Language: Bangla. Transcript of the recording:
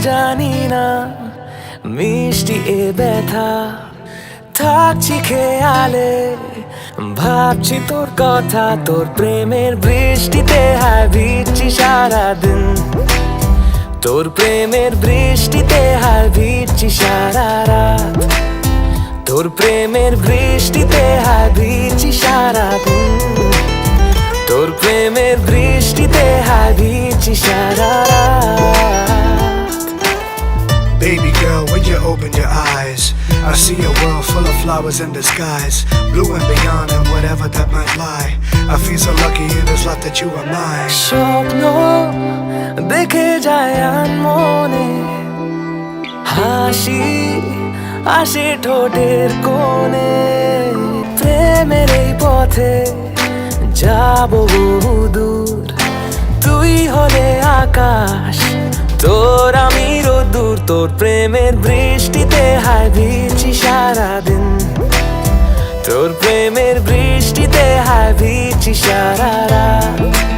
জানি না মিষ্টি এ ব্যথা থাকছি খেয়ালে ভাবছি তোর কথা তোর প্রেমের বৃষ্টিতে হায় ভিজছি সারাদিন তোর প্রেমের বৃষ্টিতে হায় ভিজছি সারা রাত তোর প্রেমের বৃষ্টিতে হায় ভিজছি সারাদিন তোর প্রেমের বৃষ্টিতে হায় ভিজছি সারা রাত Baby girl, when you open your eyes, I see a world full of flowers in disguise, blue and beyond and whatever that might lie. I feel so lucky in this life that you are mine. স্বপ্ন দেখে যায় মনে হাসি আসে ঠোঁটের কোণে প্রেমের এই পথে যাব বহুদূর তুই হলে আকাশ তোর আমি রোদ্দুর তোর প্রেমের বৃষ্টিতে হায় ভিজছি সারাদিন তোর প্রেমের বৃষ্টিতে হায় ভিজছি সারা রাত